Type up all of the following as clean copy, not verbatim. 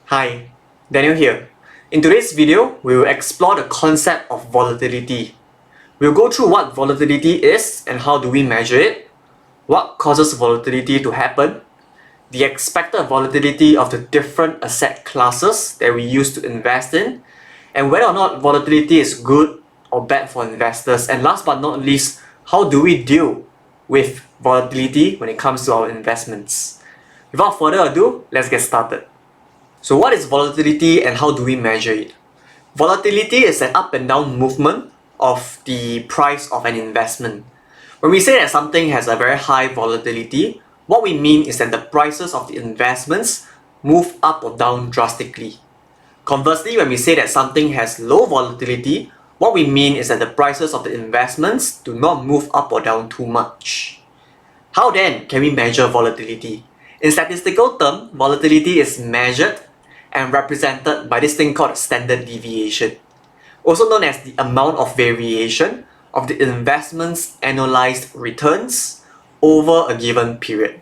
Hi, Daniel here. In today's video, we will explore the concept of volatility. We'll go through what volatility is and how do we measure it, what causes volatility to happen, the expected volatility of the different asset classes that we use to invest in, and whether or not volatility is good or bad for investors, and last but not least, how do we deal with volatility when it comes to our investments. Without further ado, let's get started. So what is volatility and how do we measure it? Volatility is an up and down movement of the price of an investment. When we say that something has a very high volatility, what we mean is that the prices of the investments move up or down drastically. Conversely, when we say that something has low volatility, what we mean is that the prices of the investments do not move up or down too much. How then can we measure volatility? In statistical terms, volatility is measured and represented by this thing called standard deviation, also known as the amount of variation of the investment's annualized returns over a given period.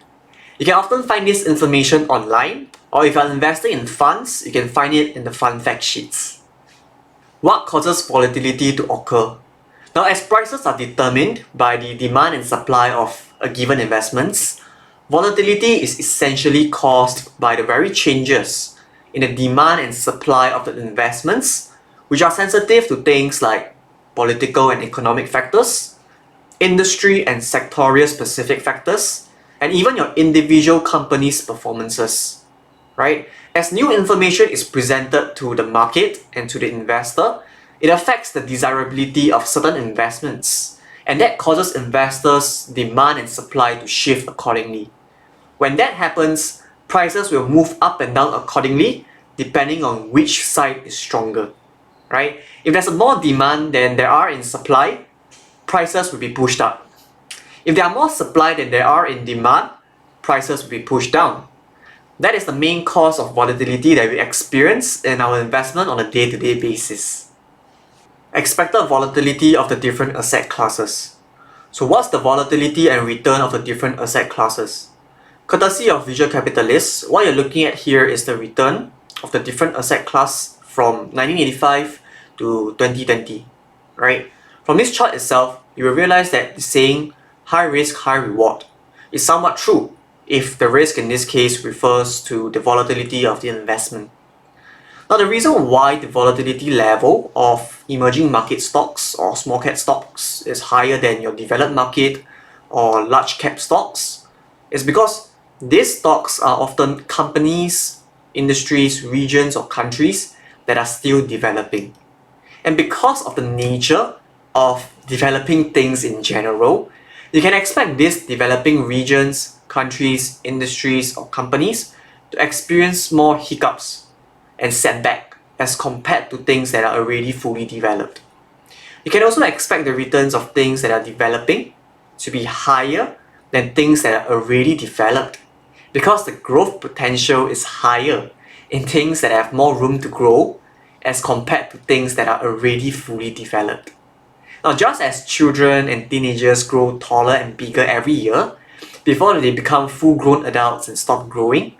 You can often find this information online, or if you're investing in funds, you can find it in the fund fact sheets. What causes volatility to occur? Now, as prices are determined by the demand and supply of a given investments, volatility is essentially caused by the very changes in the demand and supply of the investments, which are sensitive to things like political and economic factors, industry and sectorial specific factors, and even your individual company's performances, right? As new information is presented to the market and to the investor, it affects the desirability of certain investments, and that causes investors' demand and supply to shift accordingly. When that happens, prices will move up and down accordingly depending on which side is stronger, right? If there's more demand than there are in supply, prices will be pushed up. If there are more supply than there are in demand, prices will be pushed down. That is the main cause of volatility that we experience in our investment on a day-to-day basis. Expected volatility of the different asset classes. So what's the volatility and return of the different asset classes? Courtesy of visual capitalists, what you're looking at here is the return of the different asset class from 1985 to 2020, right? From this chart itself, you will realize that the saying high risk, high reward is somewhat true if the risk in this case refers to the volatility of the investment. Now, the reason why the volatility level of emerging market stocks or small cap stocks is higher than your developed market or large cap stocks is because these stocks are often companies, industries, regions, or countries that are still developing. And because of the nature of developing things in general, you can expect these developing regions, countries, industries, or companies to experience more hiccups and setback as compared to things that are already fully developed. You can also expect the returns of things that are developing to be higher than things that are already developed, because the growth potential is higher in things that have more room to grow as compared to things that are already fully developed. Now, just as children and teenagers grow taller and bigger every year before they become full-grown adults and stop growing,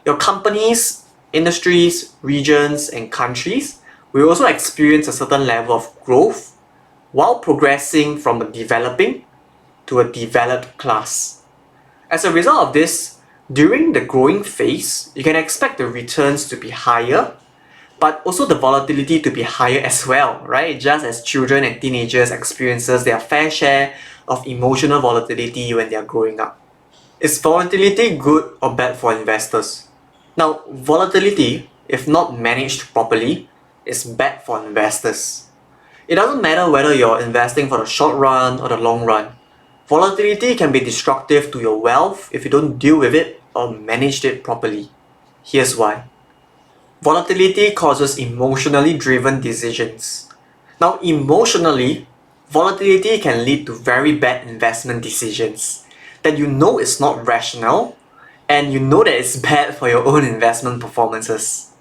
your companies, industries, regions, and countries will also experience a certain level of growth while progressing from a developing to a developed class. As a result of this, during the growing phase, you can expect the returns to be higher, but also the volatility to be higher as well, right? Just as children and teenagers experiences their fair share of emotional volatility when they are growing up. Is volatility good or bad for investors? Now, volatility, if not managed properly, is bad for investors. It doesn't matter whether you're investing for the short run or the long run. Volatility can be destructive to your wealth if you don't deal with it or manage it properly. Here's why. Volatility causes emotionally driven decisions. Now, emotionally, volatility can lead to very bad investment decisions that you know is not rational and you know that it's bad for your own investment performances.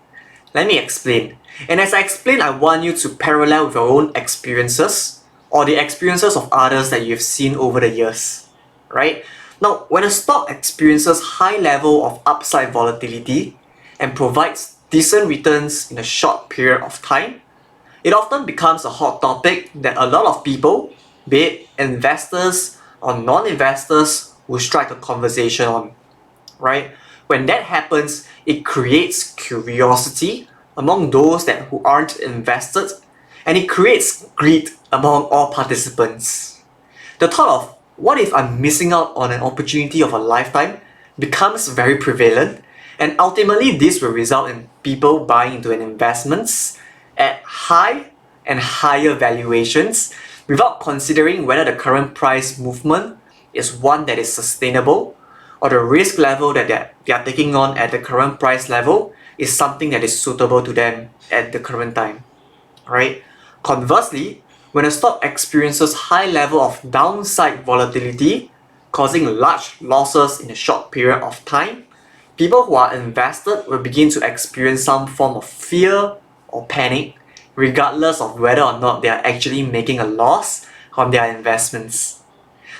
Let me explain. And as I explain, I want you to parallel with your own experiences or the experiences of others that you've seen over the years, right? Now, when a stock experiences high level of upside volatility and provides decent returns in a short period of time, it often becomes a hot topic that a lot of people, be it investors or non-investors, will strike a conversation on, right? When that happens, it creates curiosity among those who aren't invested, and it creates greed among all participants. The thought of, what if I'm missing out on an opportunity of a lifetime, becomes very prevalent, and ultimately this will result in people buying into an investments at high and higher valuations without considering whether the current price movement is one that is sustainable, or the risk level that they are taking on at the current price level is something that is suitable to them at the current time, right? Conversely, when a stock experiences high level of downside volatility, causing large losses in a short period of time, people who are invested will begin to experience some form of fear or panic, regardless of whether or not they are actually making a loss on their investments.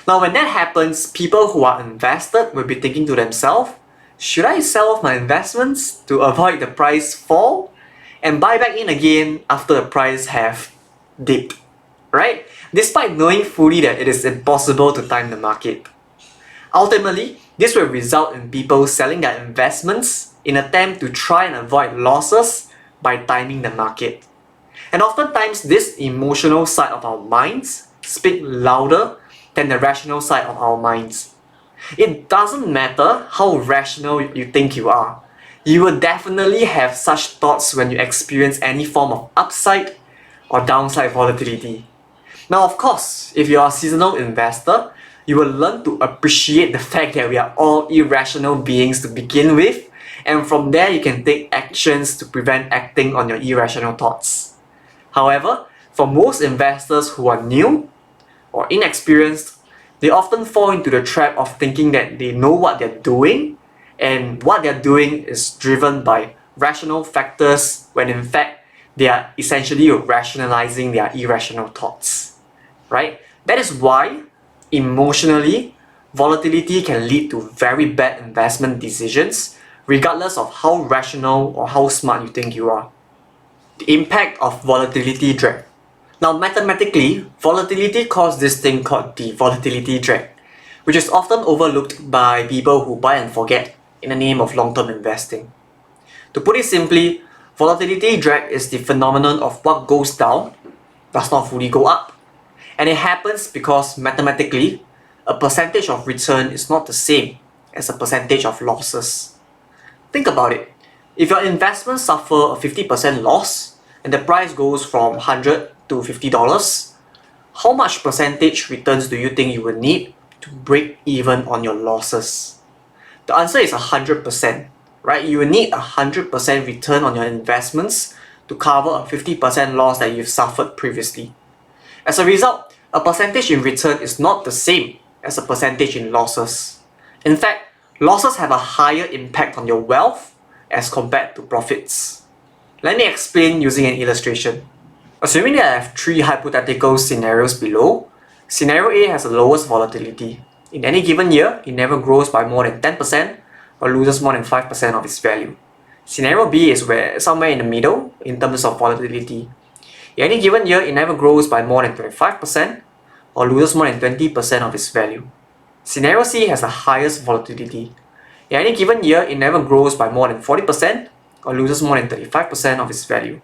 Now, when that happens, people who are invested will be thinking to themselves, should I sell off my investments to avoid the price fall and buy back in again after the price have dipped, right? Despite knowing fully that it is impossible to time the market. Ultimately, this will result in people selling their investments in an attempt to try and avoid losses by timing the market. And oftentimes, this emotional side of our minds speak louder than the rational side of our minds. It doesn't matter how rational you think you are. You will definitely have such thoughts when you experience any form of upside or downside volatility. Now, of course, if you are a seasonal investor, you will learn to appreciate the fact that we are all irrational beings to begin with, and from there you can take actions to prevent acting on your irrational thoughts. However, for most investors who are new or inexperienced, they often fall into the trap of thinking that they know what they're doing, and what they're doing is driven by rational factors when in fact they are essentially rationalizing their irrational thoughts, right? That is why emotionally, volatility can lead to very bad investment decisions regardless of how rational or how smart you think you are. The impact of volatility drag. Now, mathematically, volatility causes this thing called the volatility drag, which is often overlooked by people who buy and forget in the name of long-term investing. To put it simply, volatility drag is the phenomenon of what goes down does not fully go up. And it happens because mathematically, a percentage of return is not the same as a percentage of losses. Think about it. If your investments suffer a 50% loss and the price goes from $100 to $50, how much percentage returns do you think you will need to break even on your losses? The answer is 100%, right? You will need 100% return on your investments to cover a 50% loss that you've suffered previously. As a result, a percentage in return is not the same as a percentage in losses. In fact, losses have a higher impact on your wealth as compared to profits. Let me explain using an illustration. Assuming that I have three hypothetical scenarios below, scenario A has the lowest volatility. In any given year, it never grows by more than 10% or loses more than 5% of its value. Scenario B is somewhere in the middle in terms of volatility. In any given year, it never grows by more than 25% or loses more than 20% of its value. Scenario C has the highest volatility. In any given year, it never grows by more than 40% or loses more than 35% of its value.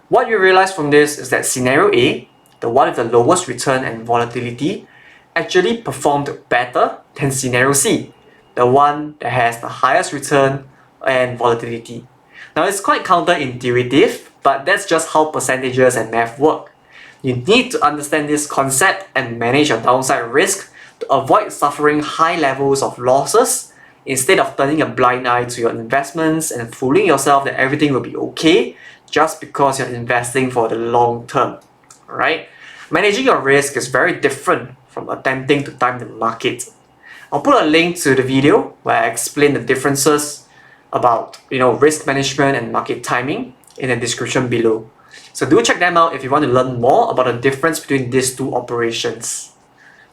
What you realize from this is that scenario A, the one with the lowest return and volatility, actually performed better than scenario C, the one that has the highest return and volatility. Now, it's quite counterintuitive, but that's just how percentages and math work. You need to understand this concept and manage your downside risk to avoid suffering high levels of losses instead of turning a blind eye to your investments and fooling yourself that everything will be okay just because you're investing for the long term, right? Managing your risk is very different from attempting to time the market. I'll put a link to the video where I explain the differences about risk management and market timing in the description below. So do check them out if you want to learn more about the difference between these two operations.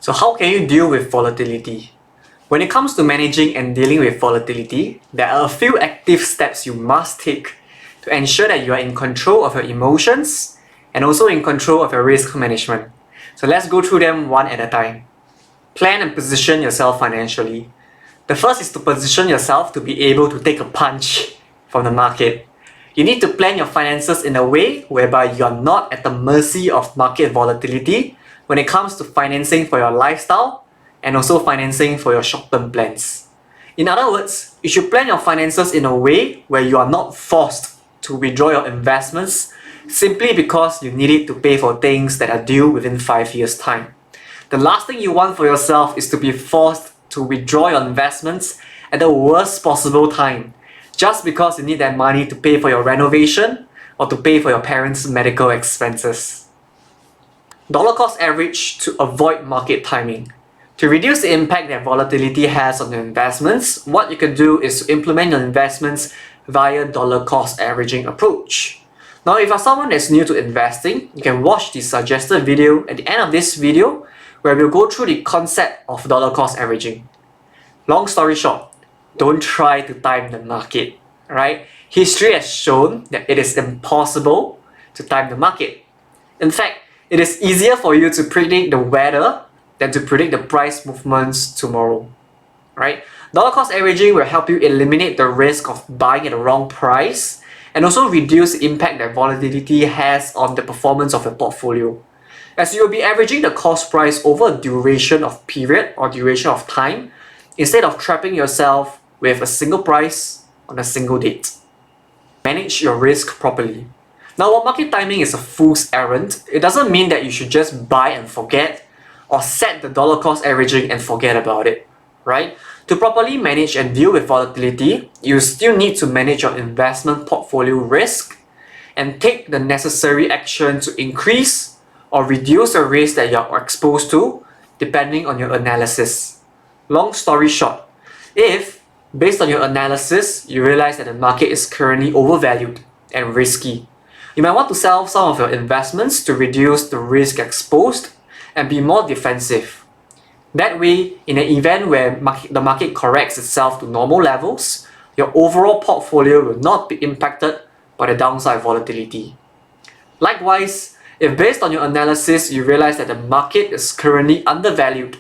So how can you deal with volatility? When it comes to managing and dealing with volatility, there are a few active steps you must take to ensure that you are in control of your emotions and also in control of your risk management. So let's go through them one at a time. Plan and position yourself financially. The first is to position yourself to be able to take a punch from the market. You need to plan your finances in a way whereby you are not at the mercy of market volatility when it comes to financing for your lifestyle and also financing for your short-term plans. In other words, you should plan your finances in a way where you are not forced to withdraw your investments simply because you need it to pay for things that are due within 5 years' time. The last thing you want for yourself is to be forced to withdraw your investments at the worst possible time just because you need that money to pay for your renovation or to pay for your parents' medical expenses. Dollar cost average to avoid market timing. To reduce the impact that volatility has on your investments, what you can do is to implement your investments via dollar cost averaging approach. Now, if you're someone that's new to investing, you can watch the suggested video at the end of this video where we'll go through the concept of dollar cost averaging. Long story short, don't try to time the market, right? History has shown that it is impossible to time the market. In fact, it is easier for you to predict the weather than to predict the price movements tomorrow, right? Dollar cost averaging will help you eliminate the risk of buying at the wrong price and also reduce the impact that volatility has on the performance of your portfolio. As you will be averaging the cost price over a duration of period or duration of time instead of trapping yourself with a single price on a single date. Manage your risk properly. Now, while market timing is a fool's errand, it doesn't mean that you should just buy and forget or set the dollar cost averaging and forget about it, right? To properly manage and deal with volatility, you still need to manage your investment portfolio risk and take the necessary action to increase or reduce the risk that you're exposed to depending on your analysis. Long story short, if, based on your analysis, you realize that the market is currently overvalued and risky, you might want to sell some of your investments to reduce the risk exposed and be more defensive. That way, in an event where the market corrects itself to normal levels, your overall portfolio will not be impacted by the downside volatility. Likewise, if based on your analysis you realize that the market is currently undervalued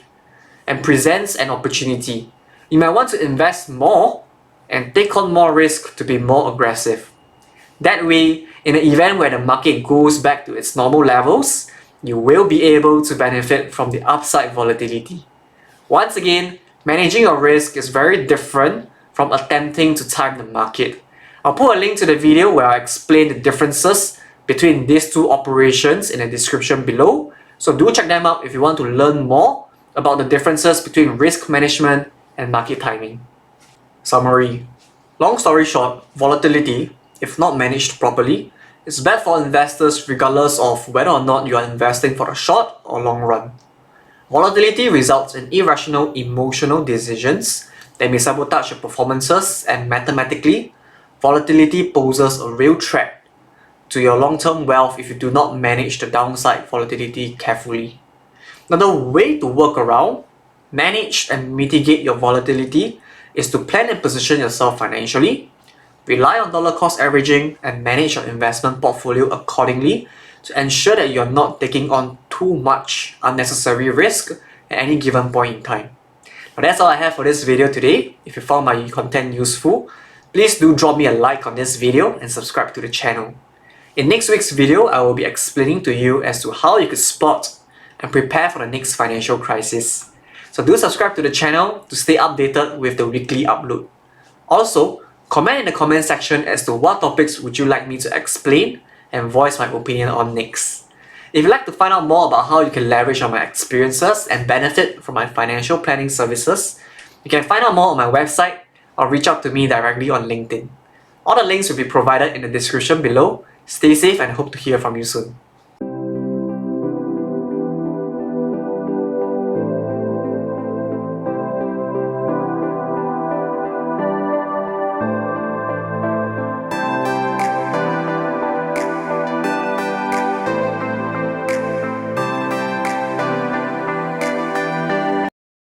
and presents an opportunity, you might want to invest more and take on more risk to be more aggressive. That way, in an event where the market goes back to its normal levels, you will be able to benefit from the upside volatility. Once again, managing your risk is very different from attempting to time the market. I'll put a link to the video where I explain the differences between these two operations in the description below, so do check them out if you want to learn more about the differences between risk management and market timing. Summary. Long story short, volatility, if not managed properly, is bad for investors regardless of whether or not you are investing for the short or long run. Volatility results in irrational emotional decisions that may sabotage your performances, and mathematically, volatility poses a real threat to your long-term wealth if you do not manage the downside volatility carefully. Now, the way to work around, manage and mitigate your volatility is to plan and position yourself financially, rely on dollar cost averaging, and manage your investment portfolio accordingly to ensure that you're not taking on too much unnecessary risk at any given point in time. Now, that's all I have for this video today. If you found my content useful, please do drop me a like on this video and subscribe to the channel. In next week's video, I will be explaining to you as to how you could spot and prepare for the next financial crisis. So do subscribe to the channel to stay updated with the weekly upload. Also, comment in the comment section as to what topics would you like me to explain and voice my opinion on next. If you'd like to find out more about how you can leverage on my experiences and benefit from my financial planning services, you can find out more on my website or reach out to me directly on LinkedIn. All the links will be provided in the description below. Stay safe and hope to hear from you soon.